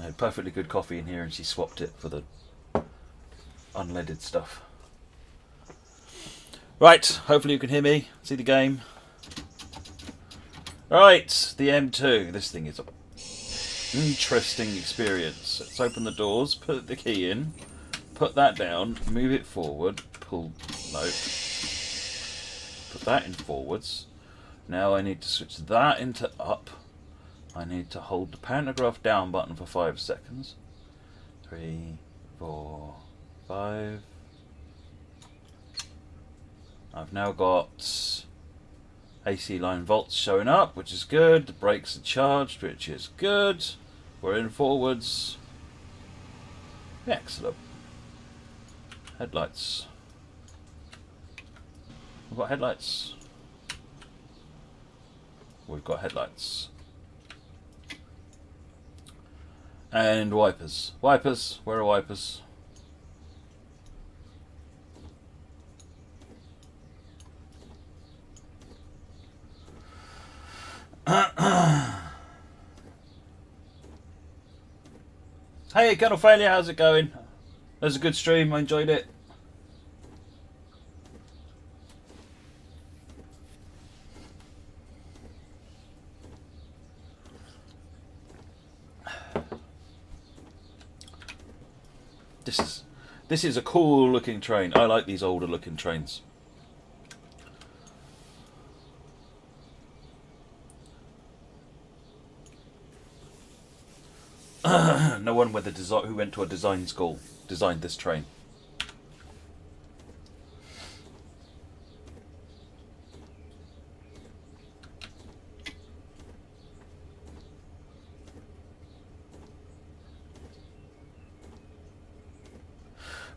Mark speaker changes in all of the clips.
Speaker 1: had perfectly good coffee in here and she swapped it for the unleaded stuff. Right, hopefully you can hear me, see the game. Right, the M2. This thing is an interesting experience. Let's open the doors, put the key in, put that down, move it forward, pull, no, put that in forwards. Now I need to switch that into up. I need to hold the pantograph down button for 5 seconds. 3, 4, 5. I've now got AC line volts showing up, which is good. The brakes are charged, which is good. We're in forwards. Excellent. Headlights. We've got headlights. We've got headlights. And wipers. Wipers. Where are wipers? Hey, Colonel Failure, how's it going? That was a good stream, I enjoyed it. This is a cool looking train. I like these older looking trains. No one who went to a design school designed this train.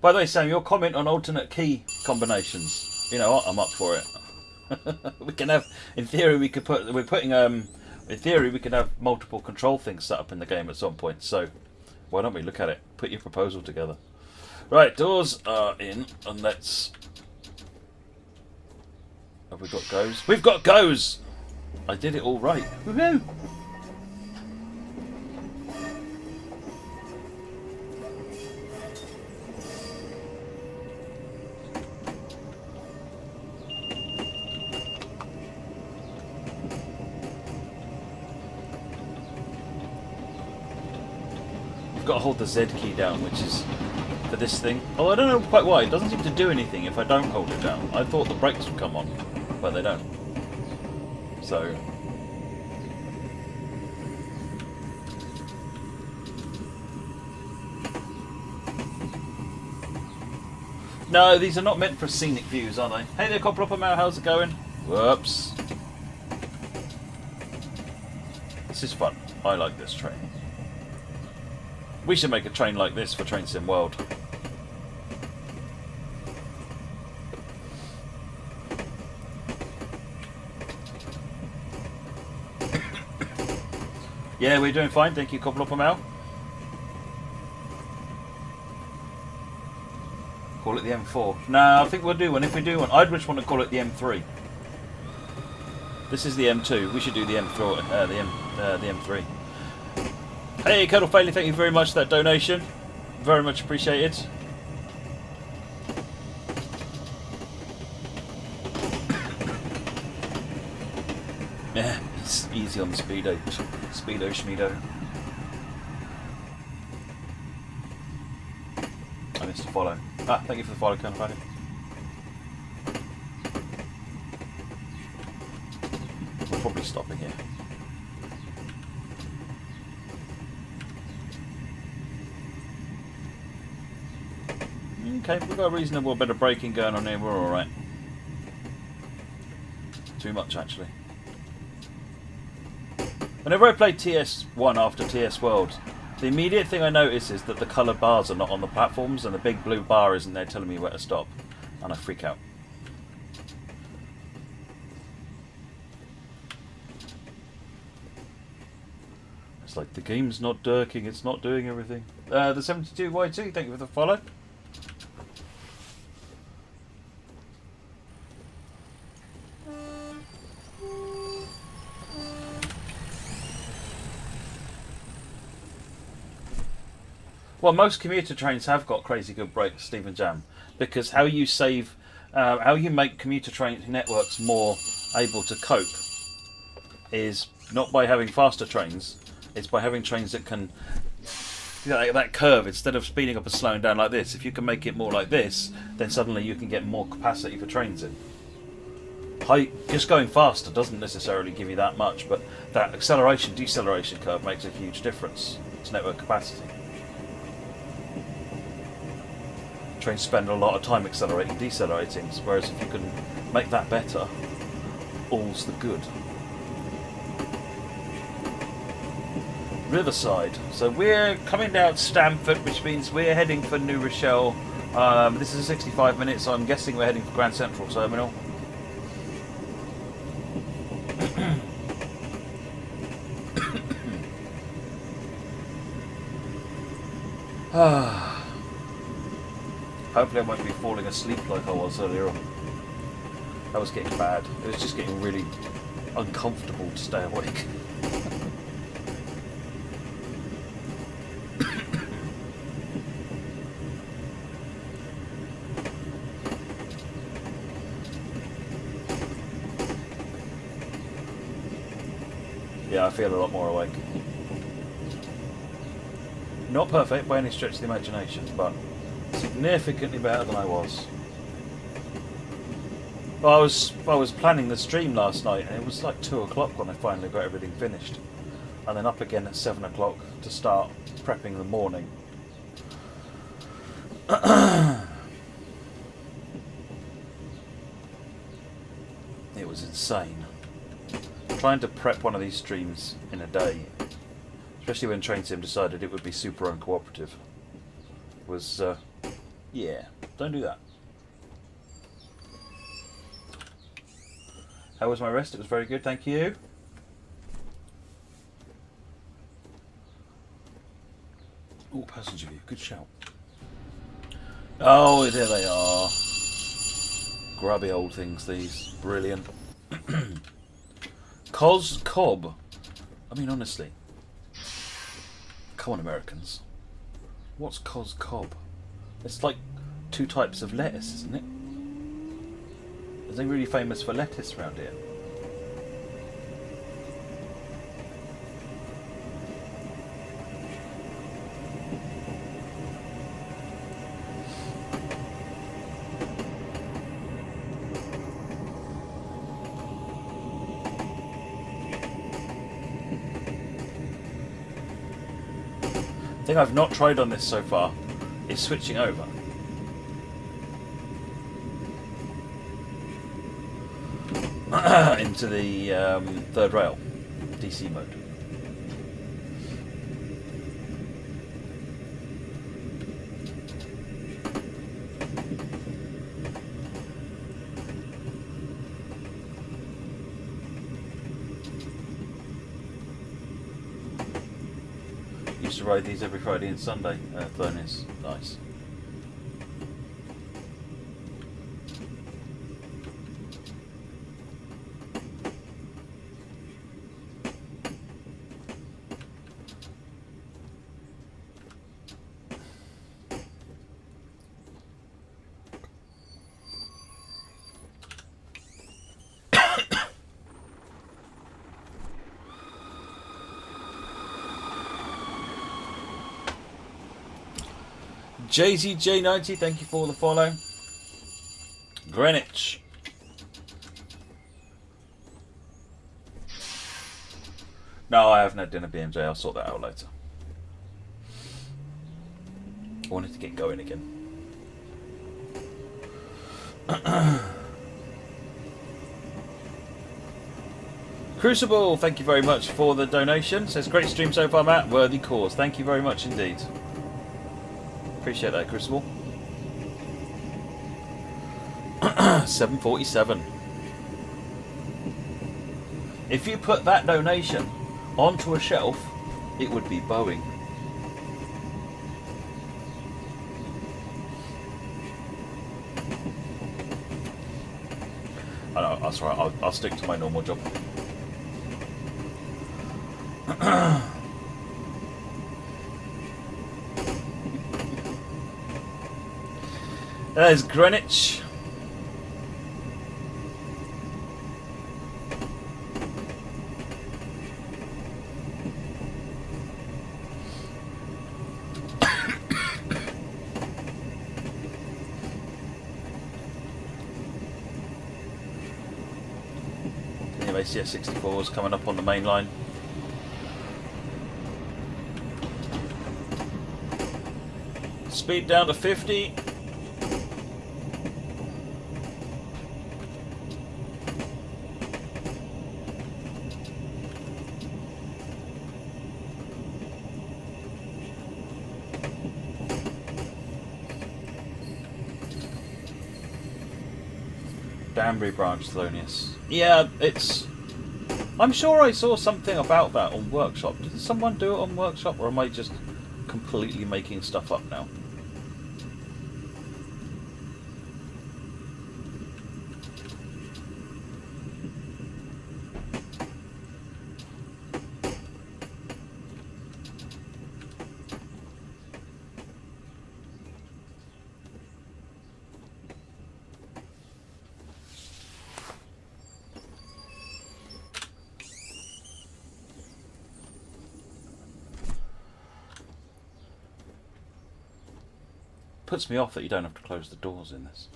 Speaker 1: By the way, Sam, your comment on alternate key combinations. You know what? I'm up for it. We can have, in theory, we could put. We're putting. In theory, we could have multiple control things set up in the game at some point. So, why don't we look at it? Put your proposal together. Right, doors are in, and let's. Have we got goes? We've got goes. I did it all right. Woohoo! Got to hold the Z key down, which is for this thing. Oh, I don't know quite why. It doesn't seem to do anything if I don't hold it down. I thought the brakes would come on, but they don't. So. No, these are not meant for scenic views, are they? Hey there, Coplopamau, how's it going? Whoops. This is fun. I like this train. We should make a train like this for Train Sim World. Yeah, we're doing fine. Thank you, Coplopamau. Call it the M4. No, I think we'll do one. If we do one, I'd just want to call it the M3. This is the M2. We should do the M4. The M3. Hey, Colonel Failey, thank you very much for that donation. Very much appreciated. Yeah, it's easy on the speedo. Speedo schmeedo. I missed a follow. Ah, thank you for the follow, Colonel Failey. We're probably stopping here. Okay, we've got a reasonable bit of braking going on here, we're alright. Too much, actually. Whenever I play TS1 after TS World, the immediate thing I notice is that the coloured bars are not on the platforms and the big blue bar isn't there telling me where to stop. And I freak out. It's like the game's not dirking, it's not doing everything. The 72Y2, thank you for the follow. Well, most commuter trains have got crazy good brakes, Stephen Jam, because how you save, how you make commuter train networks more able to cope is not by having faster trains, it's by having trains that can, that curve, instead of speeding up and slowing down like this, if you can make it more like this, then suddenly you can get more capacity for trains in. Just going faster doesn't necessarily give you that much, but that acceleration deceleration curve makes a huge difference to network capacity. Trains spend a lot of time accelerating, decelerating, whereas if you can make that better, all's the good. Riverside. So we're coming down Stamford, which means we're heading for New Rochelle. This is a 65 minutes, so I'm guessing we're heading for Grand Central Terminal. Hopefully I won't be falling asleep like I was earlier on. That was getting bad. It was just getting really uncomfortable to stay awake. Yeah, I feel a lot more awake. Not perfect by any stretch of the imagination, but significantly better than I was. Well, I was planning the stream last night, and it was like 2 o'clock when I finally got everything finished, and then up again at 7 o'clock to start prepping the morning. It was insane. Trying to prep one of these streams in a day, especially when Train Sim decided it would be super uncooperative, was, yeah, don't do that. How was my rest? It was very good, thank you. Oh, passenger view, good shout. Oh, there they are. Grubby old things, these. Brilliant. Cos Cob. I mean, honestly. Come on, Americans. What's Cos Cob? It's like 2 types of lettuce, isn't it? Is they really famous for lettuce around here? The thing I've not tried on this so far is switching over. Into the third rail, DC mode. Used to ride these every Friday and Sunday. Furnace, nice. JZJ90, thank you for the follow. Greenwich. No, I haven't had dinner, BMJ. I'll sort that out later. I wanted to get going again. Crucible, thank you very much for the donation. Says, great stream so far, Matt. Worthy cause. Thank you very much indeed. Appreciate that, Crucible. 747. If you put that donation onto a shelf, it would be Boeing. I know, that's right, I'll stick to my normal job. There's Greenwich. Anyway, CS64 is coming up on the main line. Speed down to 50. Danbury branch, Thelonious. Yeah, it's... I'm sure I saw something about that on Workshop. Did someone do it on Workshop, or am I just completely making stuff up now? Puts me off that you don't have to close the doors in this.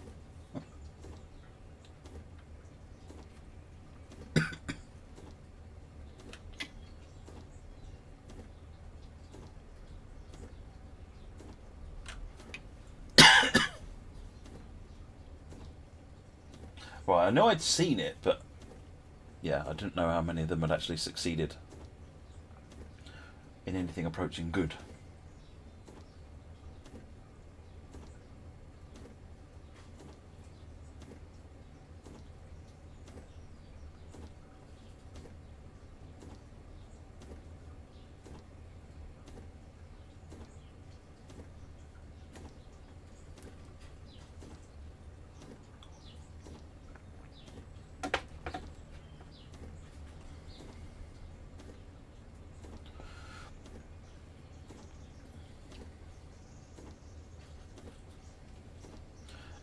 Speaker 1: Right, I know I'd seen it, but yeah, I didn't know how many of them had actually succeeded in anything approaching good.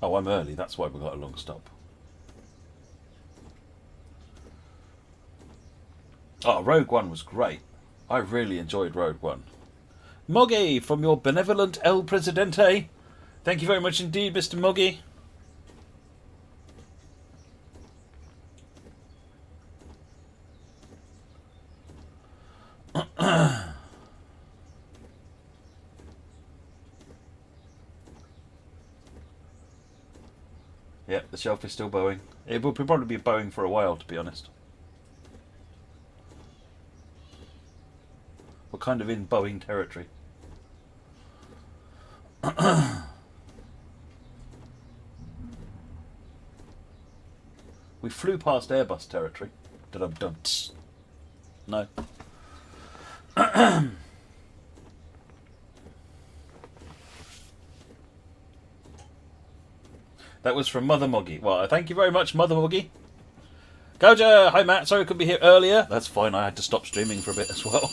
Speaker 1: Oh, I'm early, that's why we got a long stop. Oh, Rogue One was great. I really enjoyed Rogue One. Moggy, from your benevolent El Presidente. Thank you very much indeed, Mr. Moggy. Yep, the shelf is still bowing. It will probably be bowing for a while, to be honest. We're kind of in bowing territory. We flew past Airbus territory. Dum-dum. No. That was from Mother Moggy. Well, thank you very much, Mother Moggy. Gouger, hi Matt, sorry I couldn't be here earlier. That's fine, I had to stop streaming for a bit as well.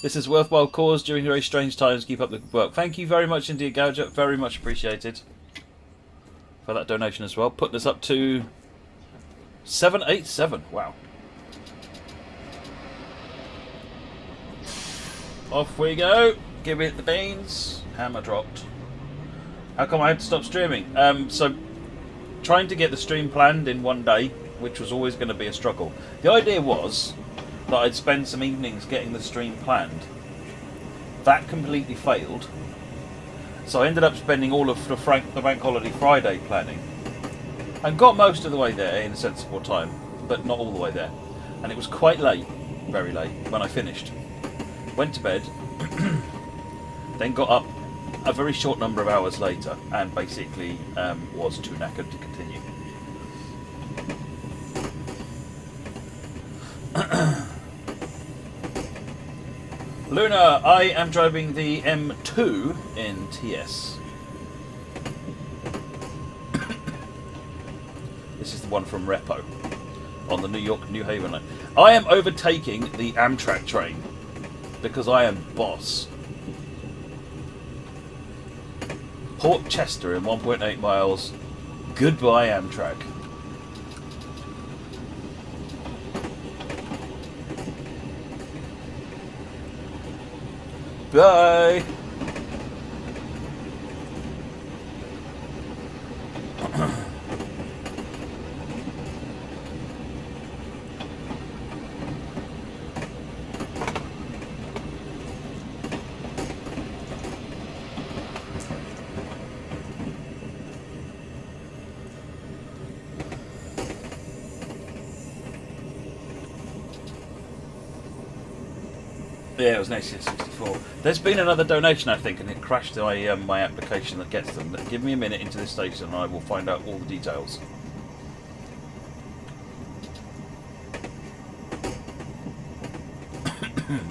Speaker 1: This is a worthwhile cause during very strange times. Keep up the good work. Thank you very much indeed, Gouger. Very much appreciated for that donation as well. Putting us up to 787. Wow. Off we go. Give it the beans. Hammer dropped. How come I had to stop streaming? So, trying to get the stream planned in one day, which was always going to be a struggle. The idea was that I'd spend some evenings getting the stream planned. That completely failed. So I ended up spending all of the Bank Holiday Friday planning. And got most of the way there in a sensible time, but not all the way there. And it was quite late, very late, when I finished. Went to bed, then got up a very short number of hours later and basically was too knackered to continue. Luna, I am driving the M2 in TS. This is the one from Reppo on the New York New Haven line. I am overtaking the Amtrak train because I am boss. Port Chester in 1.8 miles. Goodbye, Amtrak. Bye. Yeah, it was next year 64. There's been another donation, I think, and it crashed my my application that gets them. Give me a minute into this station and I will find out all the details.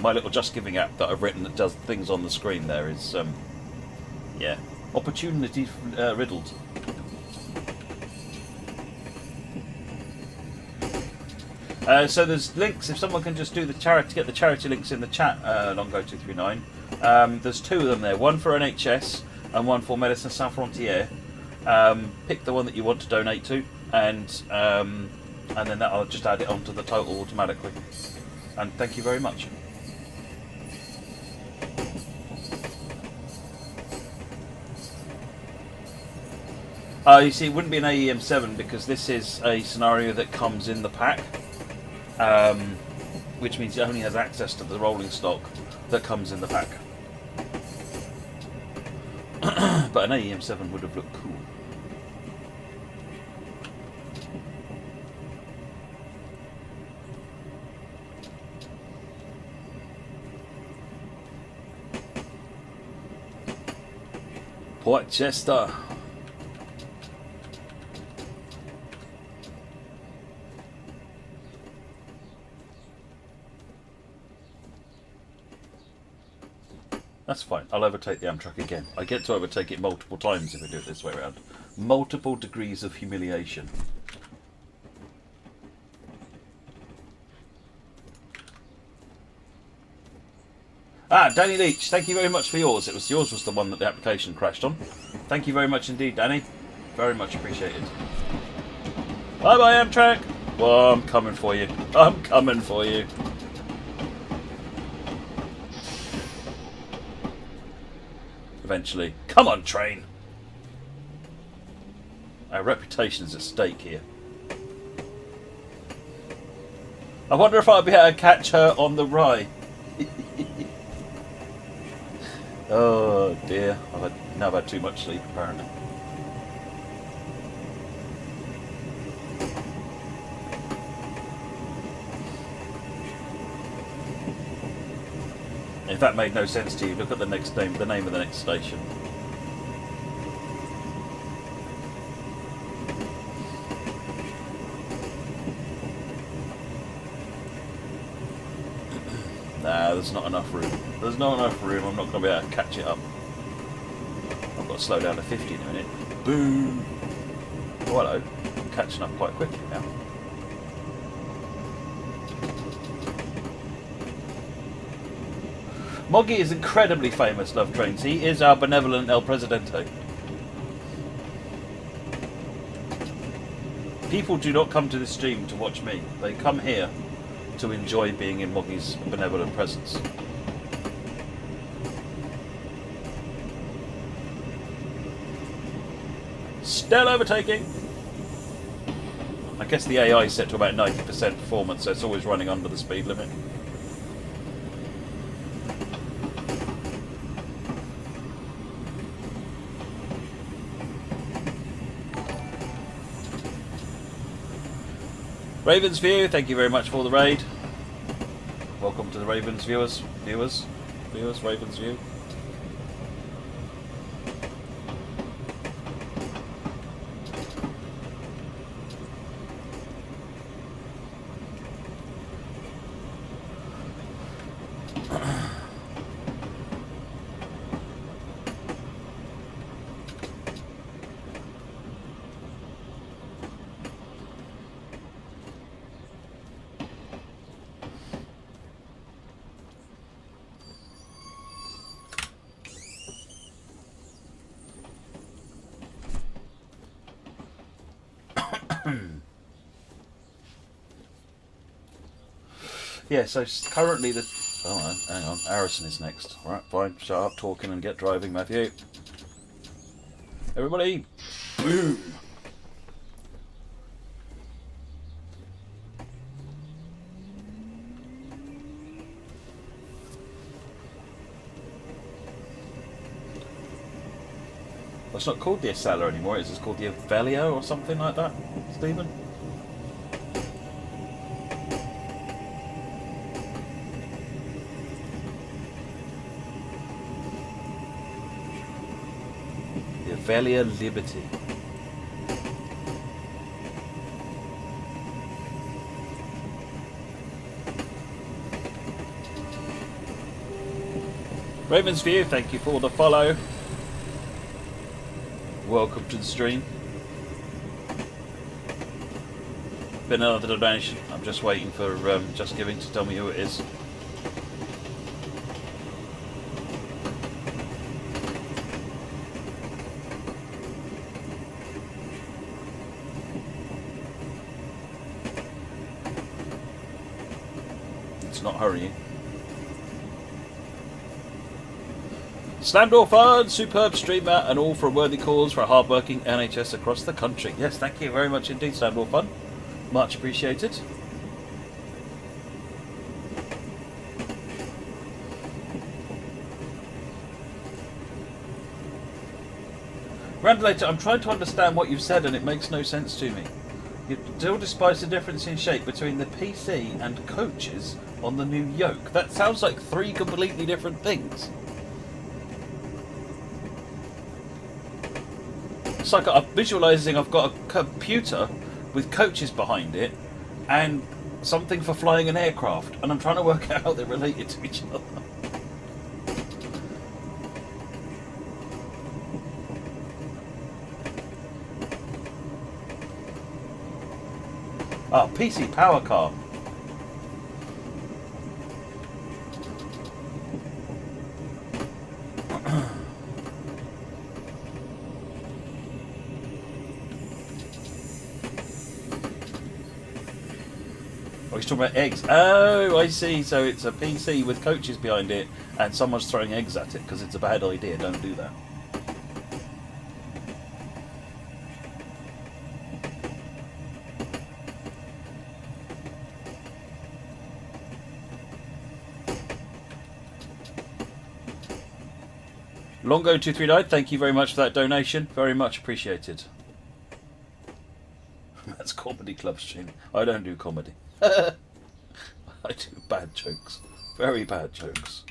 Speaker 1: My little Just Giving app that I've written that does things on the screen there is, yeah, opportunity riddled. So there's links. If someone can just do the charity, get the charity links in the chat, Longo239. There's two of them there. One for NHS and one for Médecins Sans Frontières. Pick the one that you want to donate to, and then I'll just add it onto the total automatically. And thank you very much. You see, it wouldn't be an AEM7 because this is a scenario that comes in the pack. Which means it only has access to the rolling stock that comes in the pack. But an AEM7 would have looked cool. Port Chester. That's fine. I'll overtake the Amtrak again. I get to overtake it multiple times if I do it this way around. Multiple degrees of humiliation. Ah, Danny Leach, thank you very much for yours. Yours was the one that the application crashed on. Thank you very much indeed, Danny. Very much appreciated. Bye bye, Amtrak. Well, I'm coming for you. I'm coming for you. Eventually. Come on, train! Our reputation's at stake here. I wonder if I'll be able to catch her on the rye. Oh dear. Now I've had too much sleep apparently. If that made no sense to you, look at the next name, the name of the next station. Nah, there's not enough room. There's not enough room. I'm not going to be able to catch it up. I've got to slow down to 50 in a minute. Boom! Oh, hello. I'm catching up quite quickly now. Moggy is incredibly famous, Love Trains. He is our benevolent El Presidente. People do not come to this stream to watch me. They come here to enjoy being in Moggy's benevolent presence. Still overtaking! I guess the AI is set to about 90% performance, so it's always running under the speed limit. Ravens View, thank you very much for the raid. Welcome to the Ravens viewers, Ravens View. Yeah, so currently the... Oh, hang on. Harrison is next. Alright, fine. Shut up talking and get driving, Matthew. Everybody! Boom! Well, it's not called the Acela anymore, it's just called the Avelio or something like that, Stephen? The Avelia Liberty. Raven's View, thank you for the follow. Welcome to the stream. Been another donation. I'm just waiting for Just Giving to tell me who it is. It's not hurrying. Slam Door Fun, superb streamer, and all for a worthy cause for a hard-working NHS across the country. Yes, thank you very much indeed, Slam Door Fun. Much appreciated. Randolator, I'm trying to understand what you've said and it makes no sense to me. You still despise the difference in shape between the PC and coaches on the new yoke. That sounds like three completely different things. It's like I'm visualising I've got a computer with coaches behind it and something for flying an aircraft, and I'm trying to work out how they're related to each other. Ah, PC power car. He's talking about eggs. Oh, I see. So it's a PC with coaches behind it and someone's throwing eggs at it because it's a bad idea. Don't do that. Longo239, thank you very much for that donation. Very much appreciated. That's comedy club stream. I don't do comedy. I do bad jokes. Very bad jokes.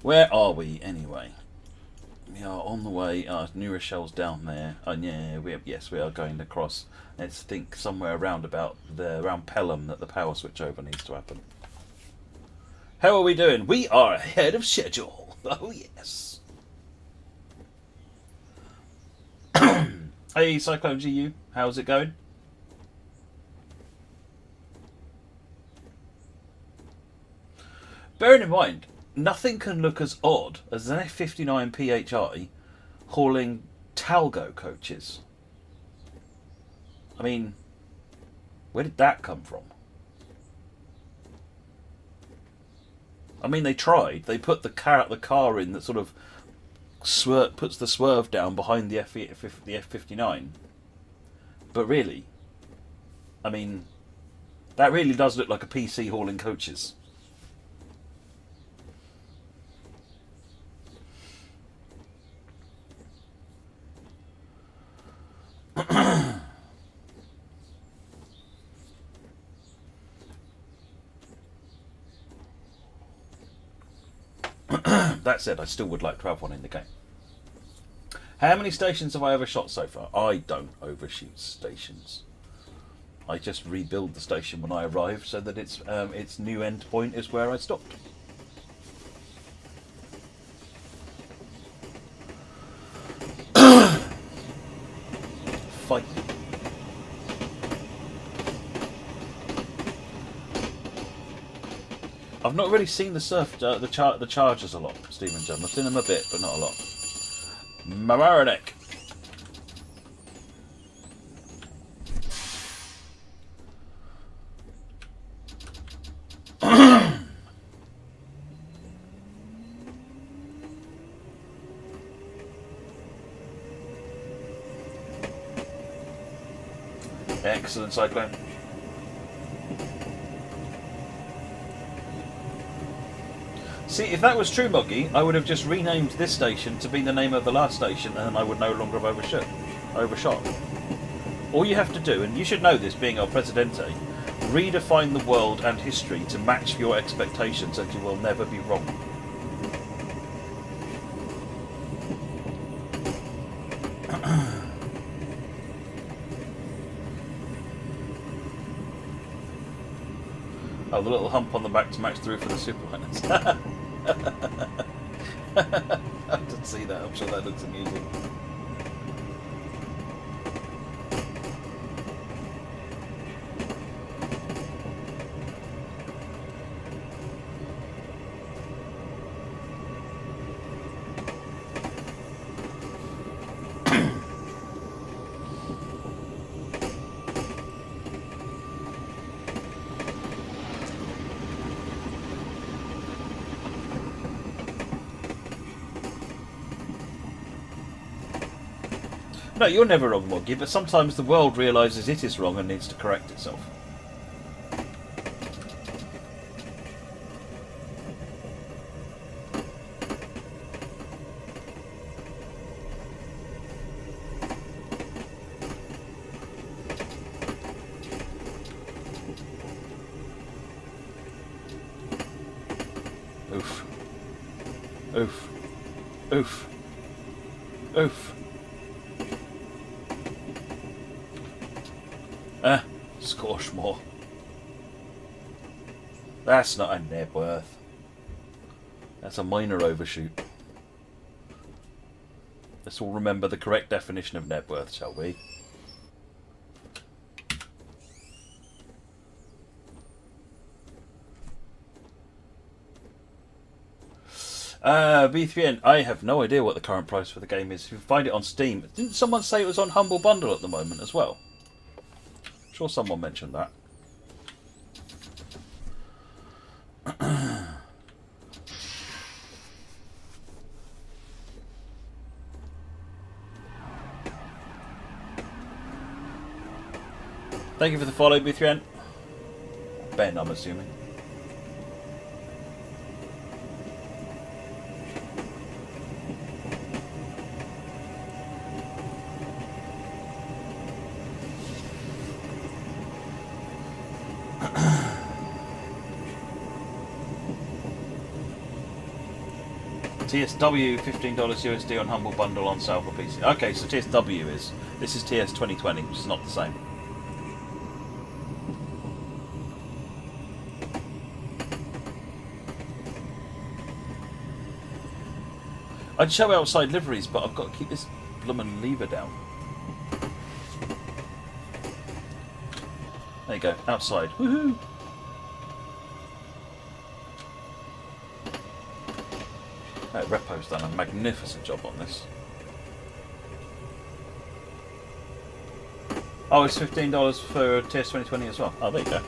Speaker 1: Where are we anyway? We are on the way. New Rochelle's down there. Yeah, we are going across. Let's think somewhere around Pelham that the power switchover needs to happen. How are we doing? We are ahead of schedule. Oh yes. Hey Cyclone GU, how's it going? Bearing in mind, nothing can look as odd as an F59 PHI hauling Talgo coaches. I mean, where did that come from? I mean, they tried. They put the car in that sort of puts the swerve down behind the F59. But really, I mean, that really does look like a PC hauling coaches. That said, I still would like to have one in the game. How many stations have I overshot so far? I don't overshoot stations. I just rebuild the station when I arrive so that its new end point is where I stopped. Fight. I've not really seen the Chargers a lot, Stephen John. I've seen them a bit, but not a lot. Mamaradek, Excellent, Cyclone. See, if that was true, Moggy, I would have just renamed this station to be the name of the last station, and I would no longer have overshot. All you have to do, and you should know this, being El Presidente, redefine the world and history to match your expectations, and you will never be wrong. Oh, the little hump on the back to match the roof of the superliners. I didn't see that. I'm sure that looks amusing. No, you're never wrong, Moggy, but sometimes the world realises it is wrong and needs to correct itself. Oof. Oof. Oof. Oof. Scorch more. That's not a Nebworth. That's a minor overshoot. Let's all remember the correct definition of Nebworth, shall we? B3N, I have no idea what the current price for the game is. If you find it on Steam, didn't someone say it was on Humble Bundle at the moment as well? I'm sure someone mentioned that. Thank you for the follow, B3N. Ben, I'm assuming. TSW $15 USD on Humble Bundle on sale for PC. Okay, so TSW is. This is TS 2020, which is not the same. I'd show outside liveries, but I've got to keep this bloomin' lever down. There you go, outside. Woohoo! Reppo's done a magnificent job on this. Oh, it's $15 for TS 2020 as well. Oh, there you go.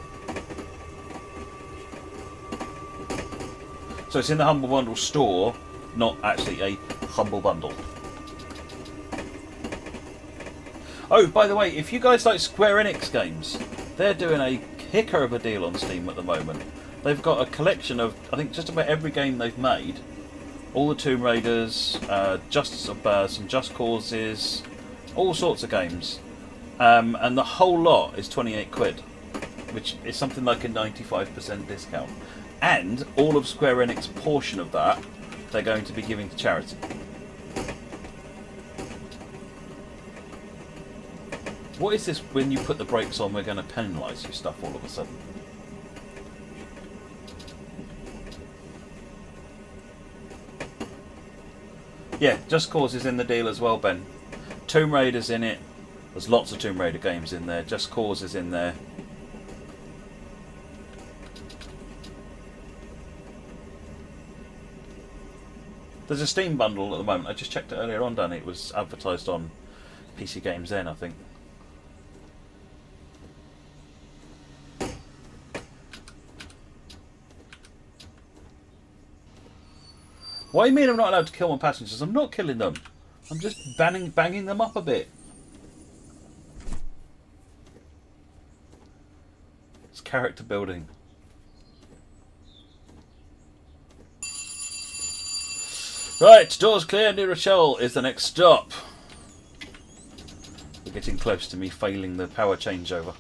Speaker 1: So it's in the Humble Bundle store, not actually a Humble Bundle. Oh, by the way, if you guys like Square Enix games, they're doing a kicker of a deal on Steam at the moment. They've got a collection of, I think, just about every game they've made. All the Tomb Raiders, some Just Causes, all sorts of games. And the whole lot is 28 quid, which is something like a 95% discount. And all of Square Enix's portion of that, they're going to be giving to charity. What is this, when you put the brakes on, we're going to penalise you stuff all of a sudden? Yeah, Just Cause is in the deal as well, Ben. Tomb Raider's in it. There's lots of Tomb Raider games in there. Just Cause is in there. There's a Steam bundle at the moment. I just checked it earlier on, Danny. It was advertised on PC Games Then, I think. What do you mean I'm not allowed to kill my passengers? I'm not killing them. I'm just banging them up a bit. It's character building. Right, doors clear. New Rochelle is the next stop. We're getting close to me failing the power changeover.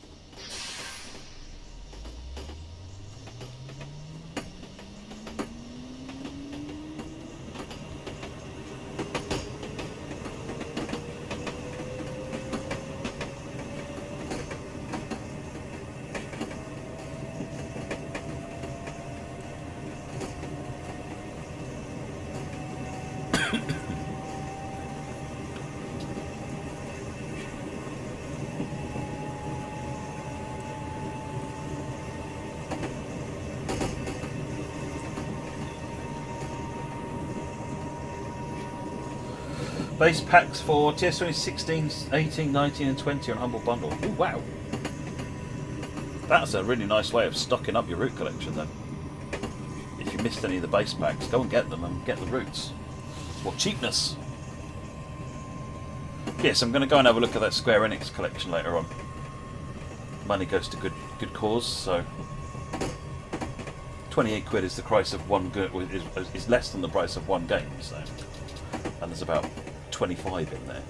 Speaker 1: Base packs for TS 2016, 18, 19 and 20 on Humble Bundle. Ooh, wow. That's a really nice way of stocking up your root collection then. If you missed any of the base packs, go and get them and get the roots. For cheapness. Yes, I'm going to go and have a look at that Square Enix collection later on. Money goes to good cause, so 28 quid is the price of one good, is less than the price of one game, so, and there's about 25 in there.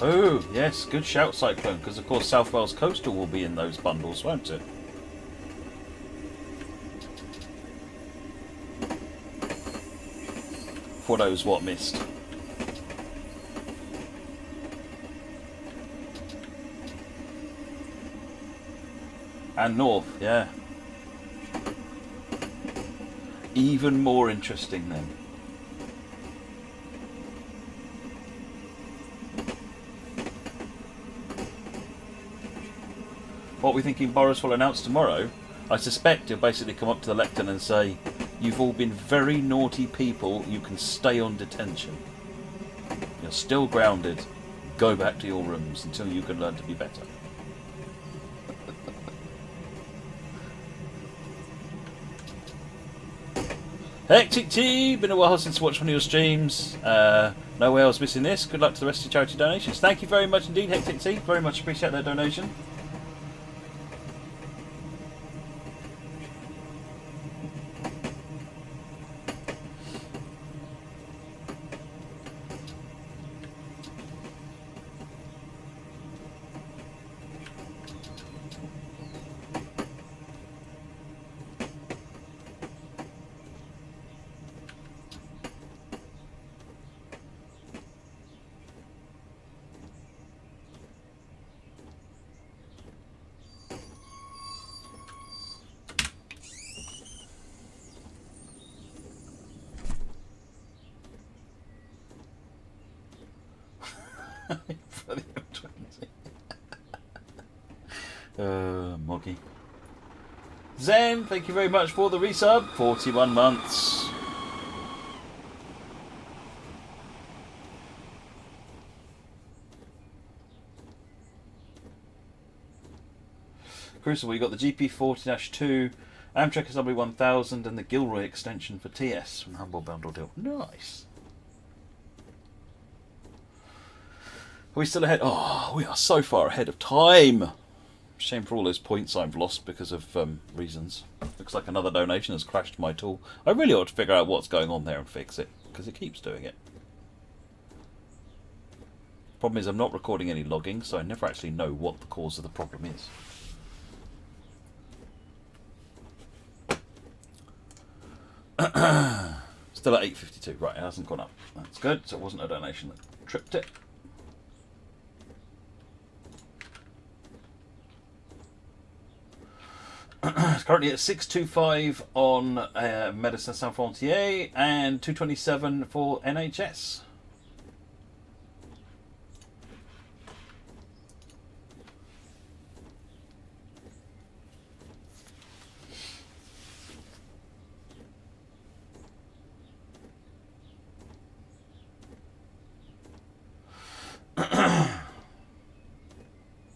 Speaker 1: Oh, yes, good shout, Cyclone, because of course South Wales Coastal will be in those bundles, won't it? For those what missed. And North, yeah. Even more interesting then. What we're thinking Boris will announce tomorrow, I suspect he'll basically come up to the lectern and say, you've all been very naughty people, you can stay on detention. You're still grounded, go back to your rooms until you can learn to be better. Hectic T, been a while since I watched one of your streams. No way I was missing this. Good luck to the rest of your charity donations. Thank you very much indeed, Hectic T. Very much appreciate that donation. Moggy. Zen, thank you very much for the resub. 41 months. Crucible, you got the GP40-2, Amtrak SW1000 and the Gilroy extension for TS from Humble Bundle deal. Nice. Are we still ahead? Oh, we are so far ahead of time. Shame for all those points I've lost because of reasons. Looks like another donation has crashed my tool. I really ought to figure out what's going on there and fix it, because it keeps doing it. Problem is I'm not recording any logging, so I never actually know what the cause of the problem is. Still at 852. Right, it hasn't gone up. That's good, so it wasn't a donation that tripped it. It's currently at 625 on Medecins Sans Frontières and 227 for NHS.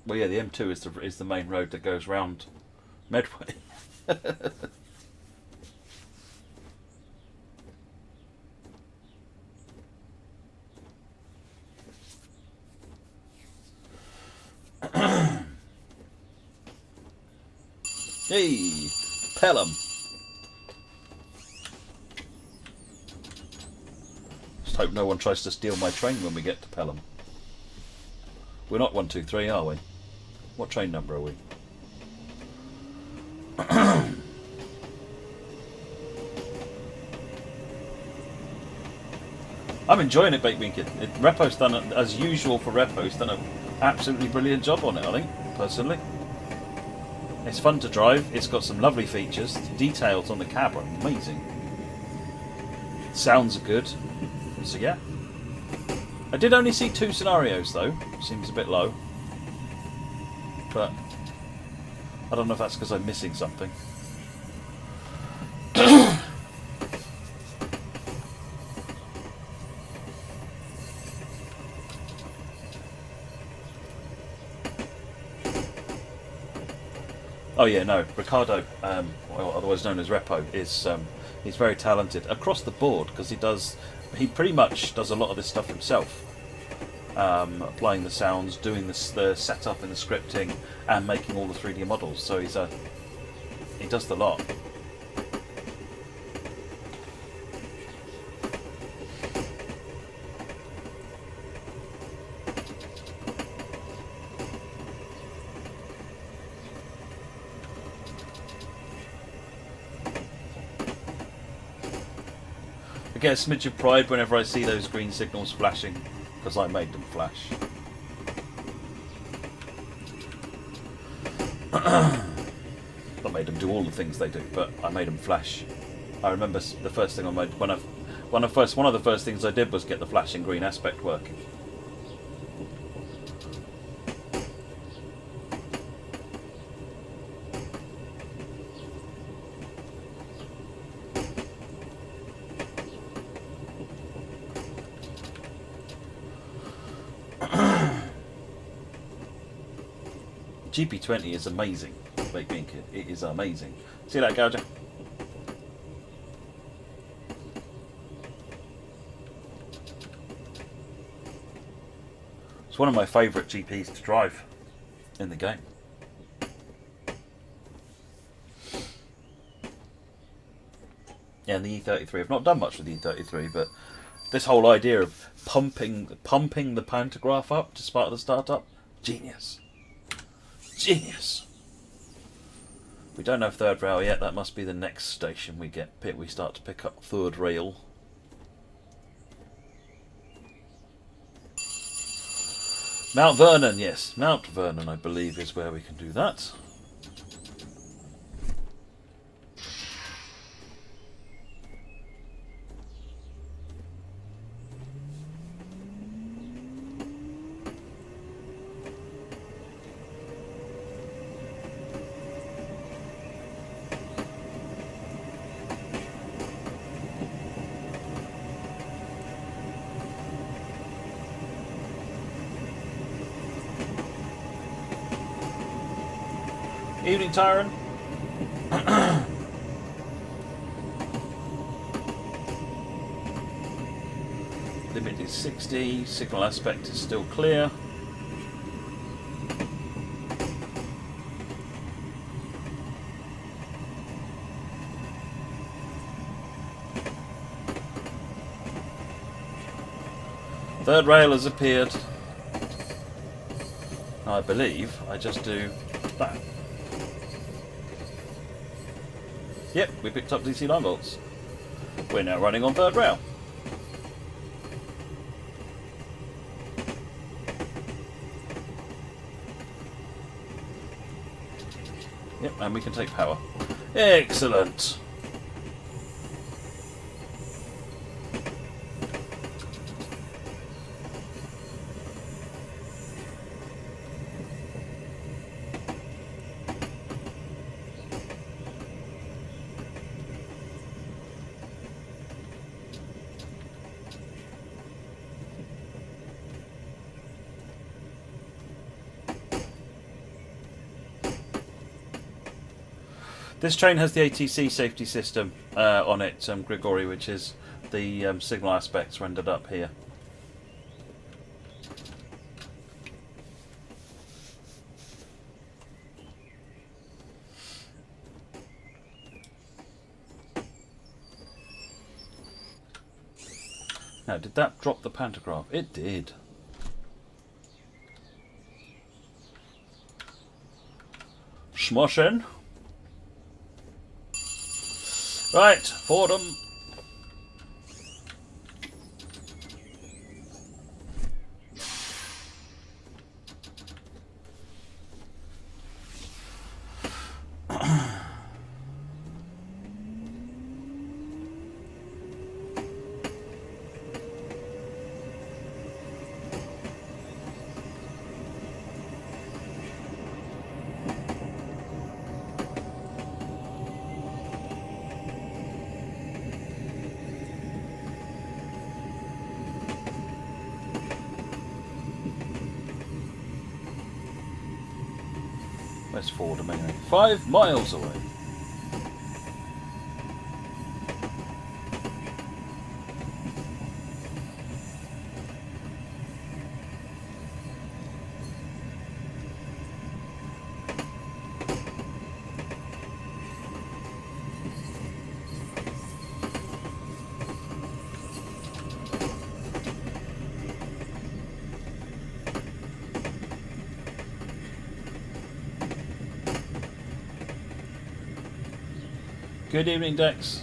Speaker 1: Well, yeah, the M2 is the main road that goes round Medway. Hey, Pelham. Just hope no one tries to steal my train when we get to Pelham. We're not 123, are we? What train number are we? I'm enjoying it, Baked Bean Kid. Reppo's done, as usual for Reppo, he's done an absolutely brilliant job on it, I think, personally. It's fun to drive, it's got some lovely features, the details on the cab are amazing. Sounds are good, so yeah. I did only see 2 scenarios though, seems a bit low. But I don't know if that's because I'm missing something. Oh yeah, no, Ricardo, well, otherwise known as Reppo, is he's very talented across the board because he pretty much does a lot of this stuff himself, applying the sounds, doing the setup and the scripting, and making all the 3D models. So he does the lot. I get a smidge of pride whenever I see those green signals flashing, because I made them flash. I made them do all the things they do, but I made them flash. I remember the first thing I made one of the first things I did was get the flashing green aspect working. GP20 is amazing, Baked Bean Kid. It is amazing. See that, Gouger? It's one of my favourite GPs to drive in the game. Yeah, and the E33. I've not done much with the E33, but this whole idea of pumping the pantograph up to start the startup, genius. Genius. We don't have third rail yet. That must be the next station we start to pick up third rail. Mount Vernon, yes. Mount Vernon, I believe, is where we can do that. Evening, Tyron. Limit is 60. Signal aspect is still clear. Third rail has appeared. I believe I just do that. Yep, we picked up DC line bolts. We're now running on third rail. Yep, and we can take power. Excellent. This train has the ATC safety system on it, Grigori, which is the signal aspects rendered up here. Now, did that drop the pantograph? It did. Smush in. Right, Fordham. Where's Fordham anyway? 5 miles away. Good evening, Dex.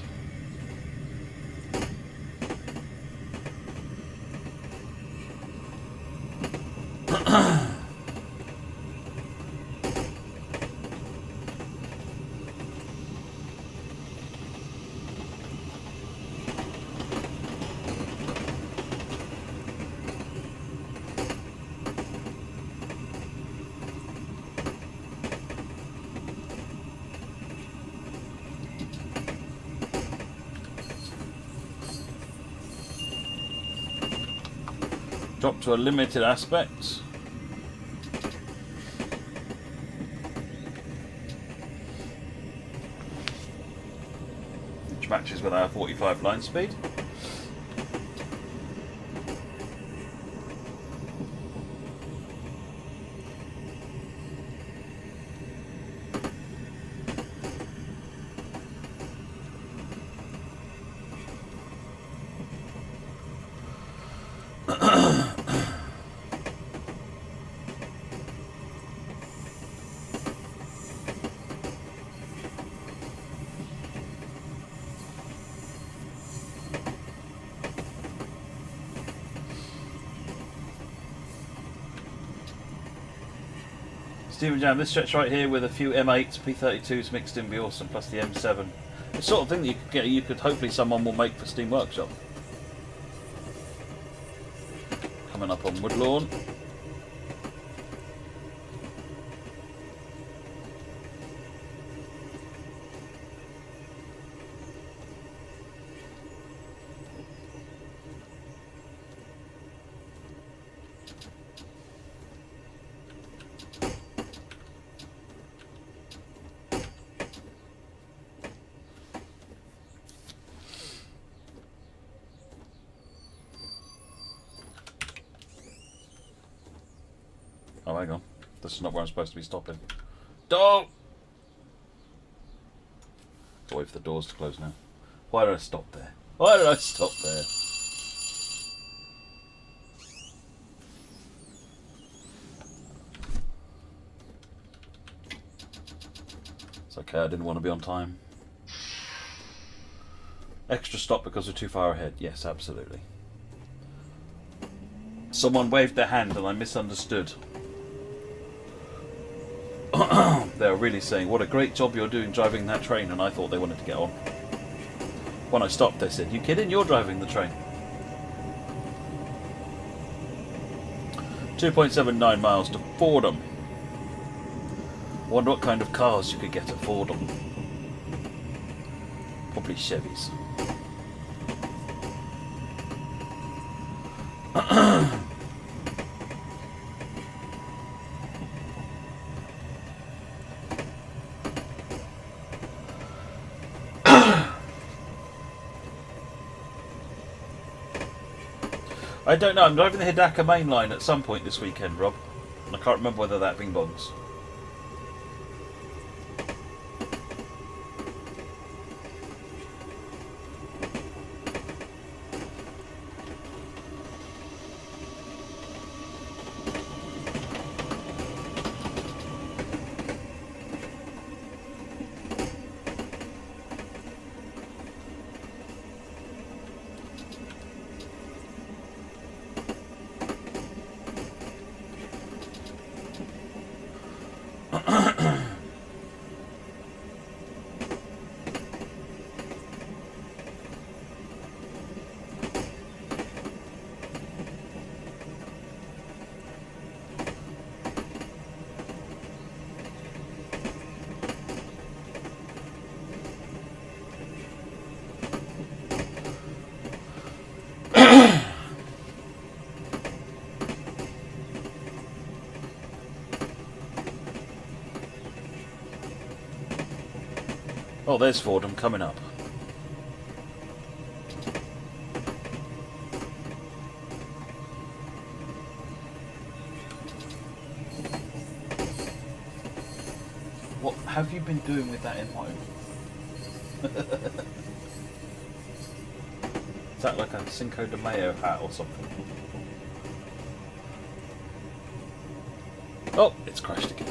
Speaker 1: Drop to a limited aspect. Which matches with our 45 line speed. Stephen Jam, this stretch right here with a few M8s, P32s mixed in be awesome, plus the M7. The sort of thing that you could get, you could hopefully someone will make for Steam Workshop. Coming up on Woodlawn. Oh, hang on. This is not where I'm supposed to be stopping. Door! I'll wait for the doors to close now. Why did I stop there? Why did I stop there? It's okay, I didn't want to be on time. Extra stop because we're too far ahead. Yes, absolutely. Someone waved their hand and I misunderstood. They were really saying, what a great job you're doing driving that train, and I thought they wanted to get on. When I stopped, they said, you kidding? You're driving the train. 2.79 miles to Fordham. I wonder what kind of cars you could get at Fordham. Probably Chevys. I don't know, I'm driving the Hidaka main line at some point this weekend, Rob. And I can't remember whether that bing bongs. Oh, there's Fordham coming up. What have you been doing with that in home? Is that like a Cinco de Mayo hat or something? Oh, it's crashed again.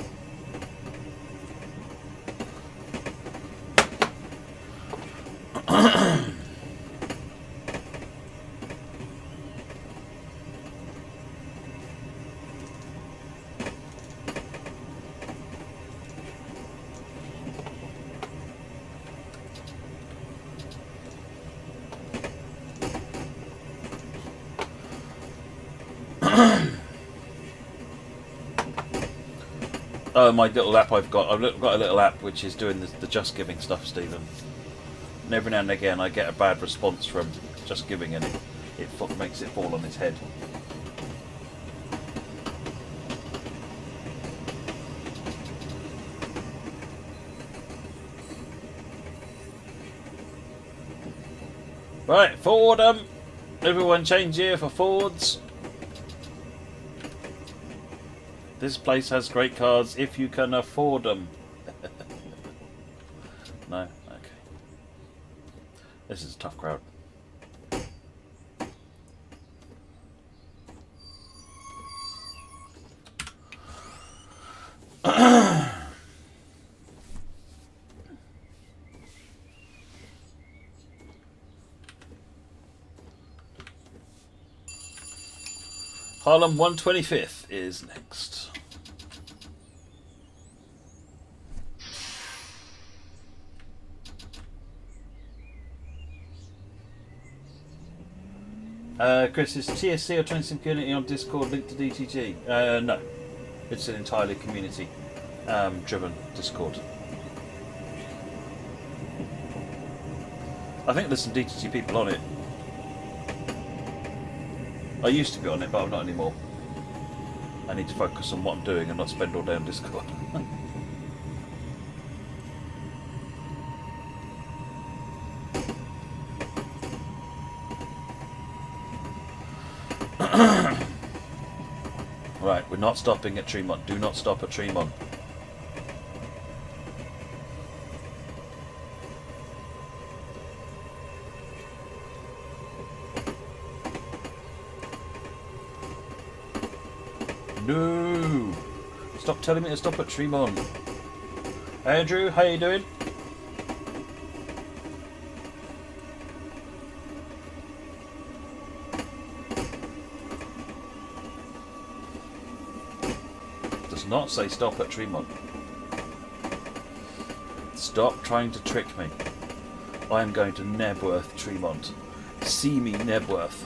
Speaker 1: Oh, my little app I've got a little app which is doing the Just Giving stuff, Stephen. And every now and again I get a bad response from Just Giving and it makes it fall on its head. Right, Fordham! Everyone change here for Fords. This place has great cars if you can afford them. No? Okay. This is a tough crowd. Harlem 125th is next. Chris, is TSC or Train Sim Community on Discord linked to DTG? No. It's an entirely community driven Discord. I think there's some DTG people on it. I used to be on it, but I'm not anymore. I need to focus on what I'm doing and not spend all day on Discord. Right, we're not stopping at Tremont. Do not stop at Tremont. No! Stop telling me to stop at Tremont. Andrew, how you doing? Does not say stop at Tremont. Stop trying to trick me. I am going to Nebworth, Tremont. See me, Nebworth.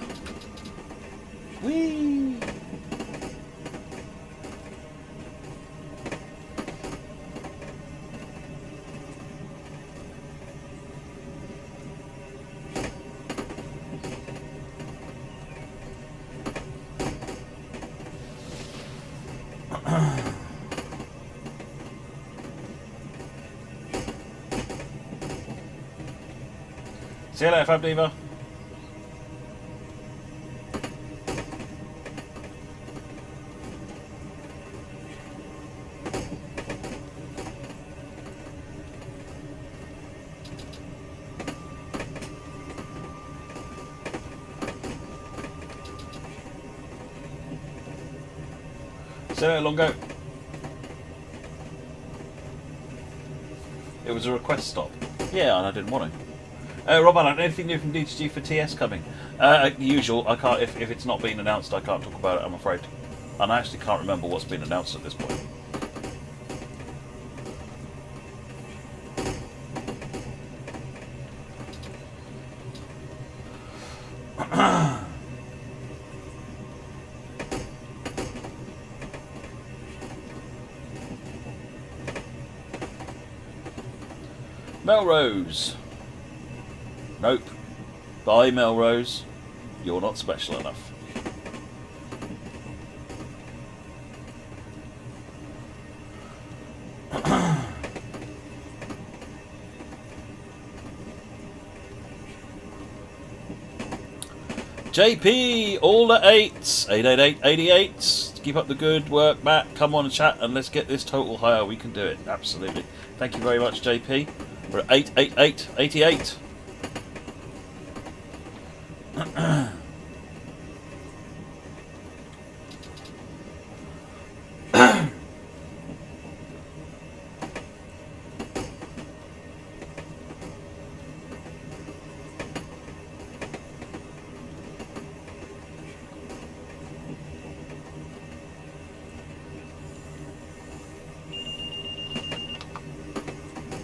Speaker 1: Whee! See you later, Fab Diva. See you later, Longo. It was a request stop. Yeah, and I didn't want to. Rob Allen, anything new from DTG for TS coming? Usual. I can't. If it's not been announced, I can't talk about it. I'm afraid. And I actually can't remember what's been announced at this point. Melrose. Nope. Bye, Melrose. You're not special enough. JP, all the 8s. 88888. Keep up the good work, Matt. Come on and chat and let's get this total higher. We can do it. Absolutely. Thank you very much, JP. We're at 88888.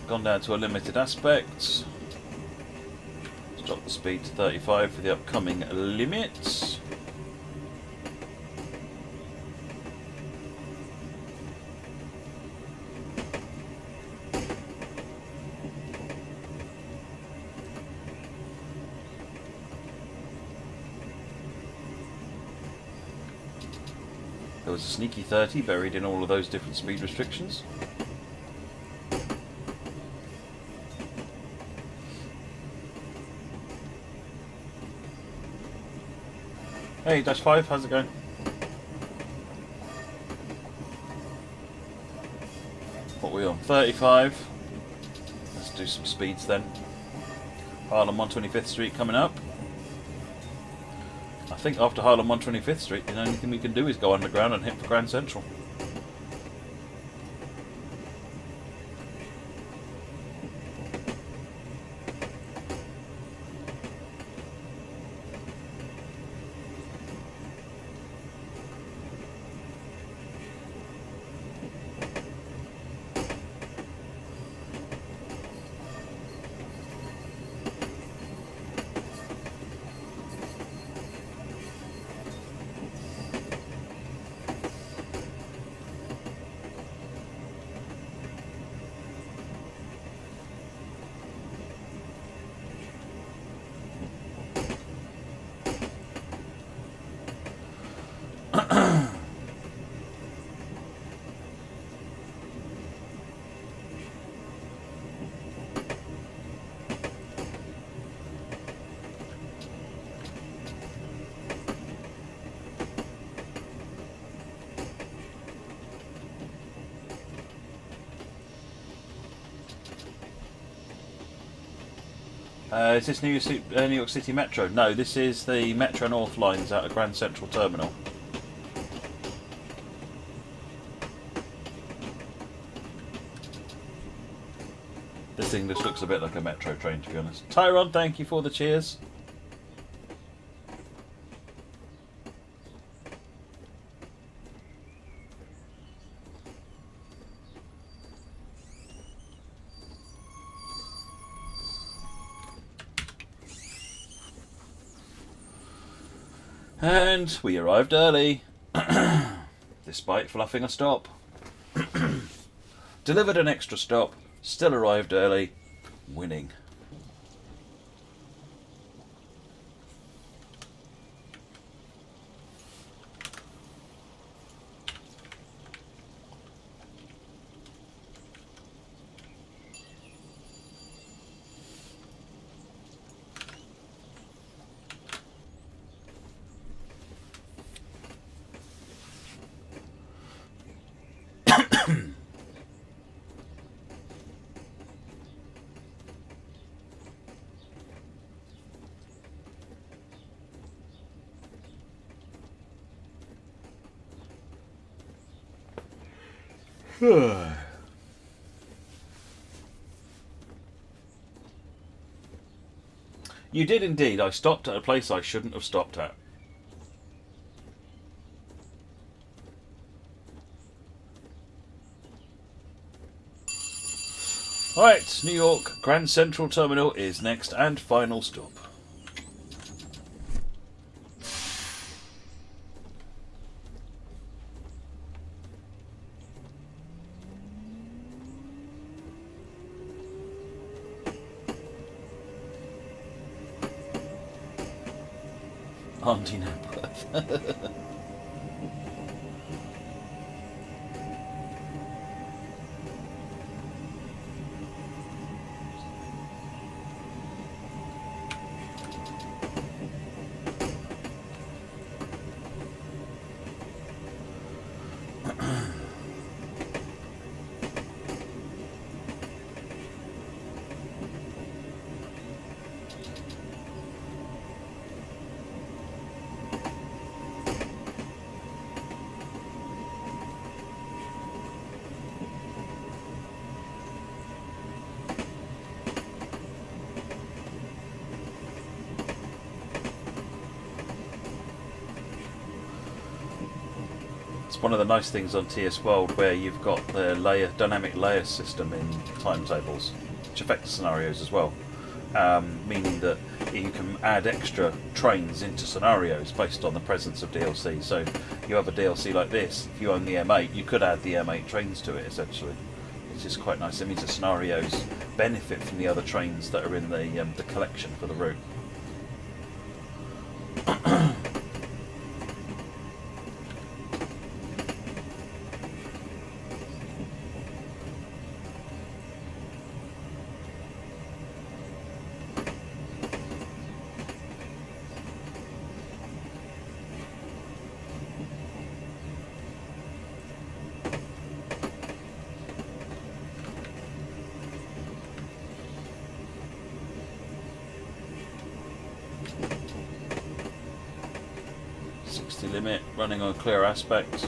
Speaker 1: Gone down to a limited aspect. Let's drop the speed to 35 for the upcoming limits. There was a sneaky 30 buried in all of those different speed restrictions. Hey, Dash 5, how's it going? What are we on? 35. Let's do some speeds then. Harlem 125th Street coming up. I think after Harlem 125th Street, the only thing we can do is go underground and hit for Grand Central. Is this New York City Metro? No, this is the Metro North lines out of Grand Central Terminal. This thing just looks a bit like a metro train, to be honest. Tyron, thank you for the cheers. And we arrived early, despite fluffing a stop. Delivered an extra stop, still arrived early, winning. You did indeed. I stopped at a place I shouldn't have stopped at. Alright, New York Grand Central Terminal is next and final stop. Auntie Napworth. one of the nice things on TS World, where you've got the dynamic layer system in timetables, which affects scenarios as well. Meaning that you can add extra trains into scenarios based on the presence of DLC. So you have a DLC like this, if you own the M8, you could add the M8 trains to it essentially. It's just quite nice. It means that scenarios benefit from the other trains that are in the collection for the route. Limit, running on clear aspect.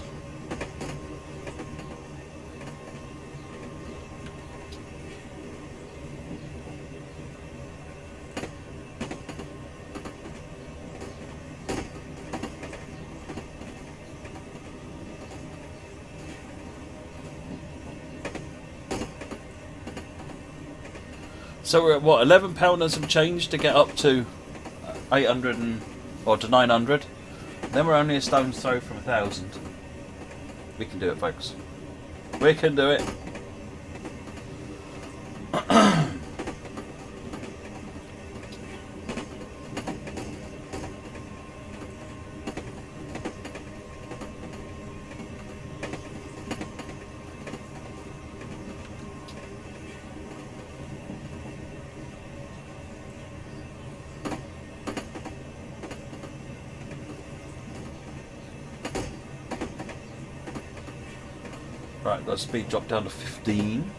Speaker 1: So we're at what, £11 and some change to get up to 800 or to 900. Then we're only a stone's throw from 1,000. We can do it, folks. We can do it. Right, got speed drop down to 15.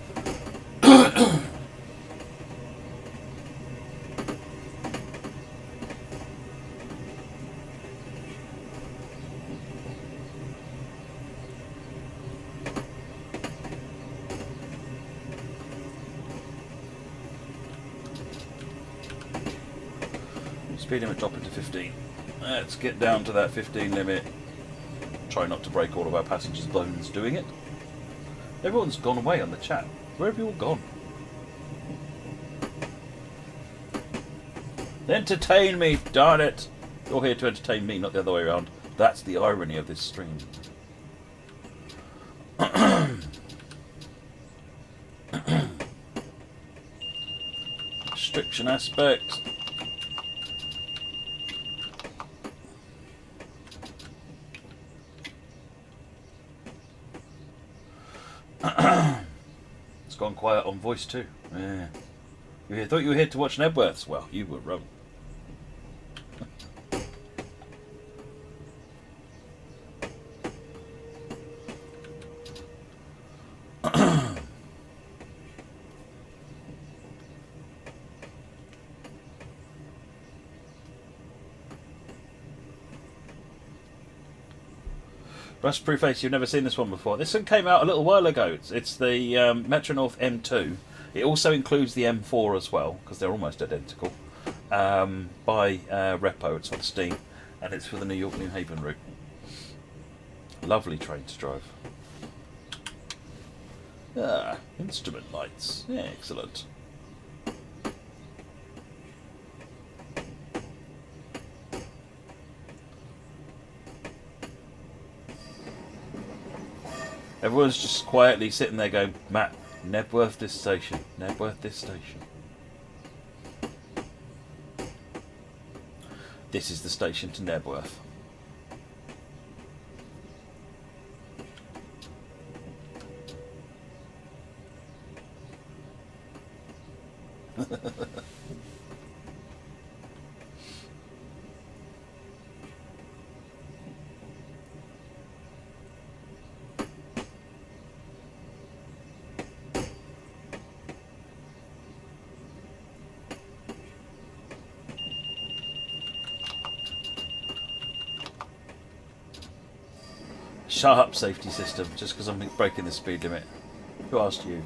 Speaker 1: Speed limit dropping to 15. Let's get down to that 15 limit. Try not to break all of our passengers' bones doing it. Everyone's gone away on the chat. Where have you all gone? Entertain me, darn it! You're here to entertain me, not the other way around. That's the irony of this stream. Restriction aspect. It's gone quiet on voice too. Yeah. You thought you were here to watch Nebworths? Well, you were wrong. Rust-proof Ace, you've never seen this one before. This one came out a little while ago. It's the Metro North M2. It also includes the M4 as well, because they're almost identical. By Reppo, it's on Steam, and it's for the New York-New Haven route. Lovely train to drive. Ah, instrument lights. Yeah, excellent. Everyone's just quietly sitting there going, Matt, Nebworth this station, Nebworth this station. This is the station to Nebworth. Shut up, safety system, just because I'm breaking the speed limit. Who asked you?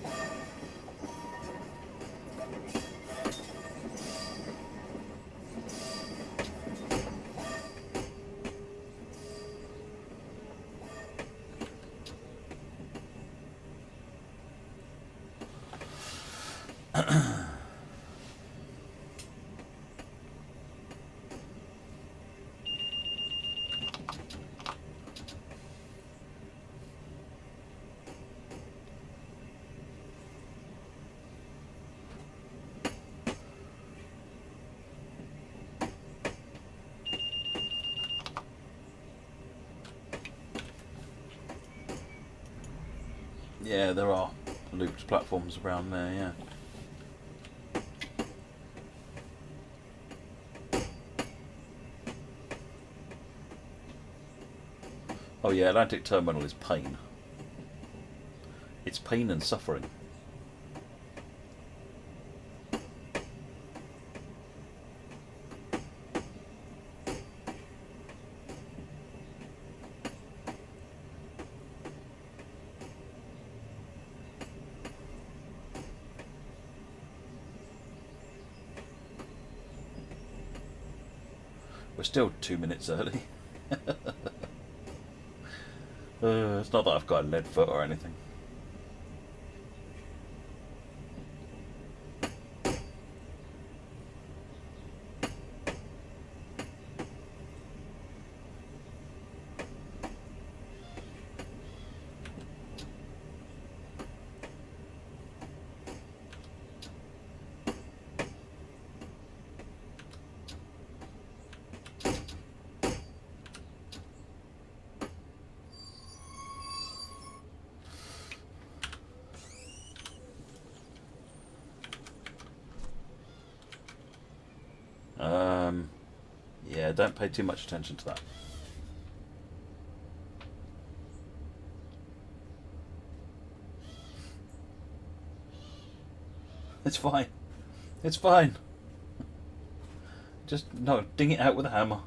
Speaker 1: Yeah, there are looped platforms around there, yeah. Oh yeah, Atlantic Terminal is pain. It's pain and suffering. We're still 2 minutes early. It's not that I've got a lead foot or anything. Yeah, don't pay too much attention to that. It's fine. It's fine. Just, no, ding it out with a hammer.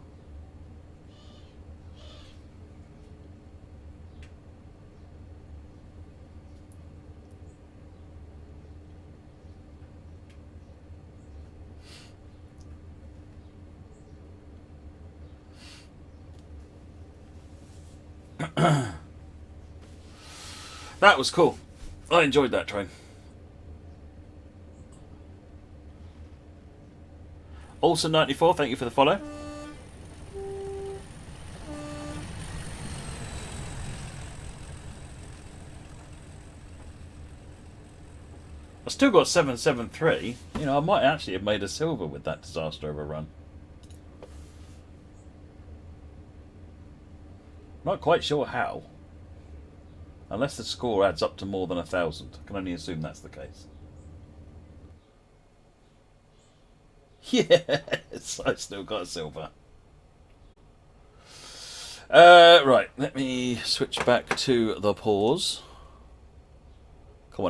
Speaker 1: That was cool. I enjoyed that train. Also94, thank you for the follow. I've still got 773. You know, I might actually have made a silver with that disaster overrun. Not quite sure how. Unless the score adds up to more than 1,000. I can only assume that's the case. Yes, I still got a silver. Right, let me switch back to the pause.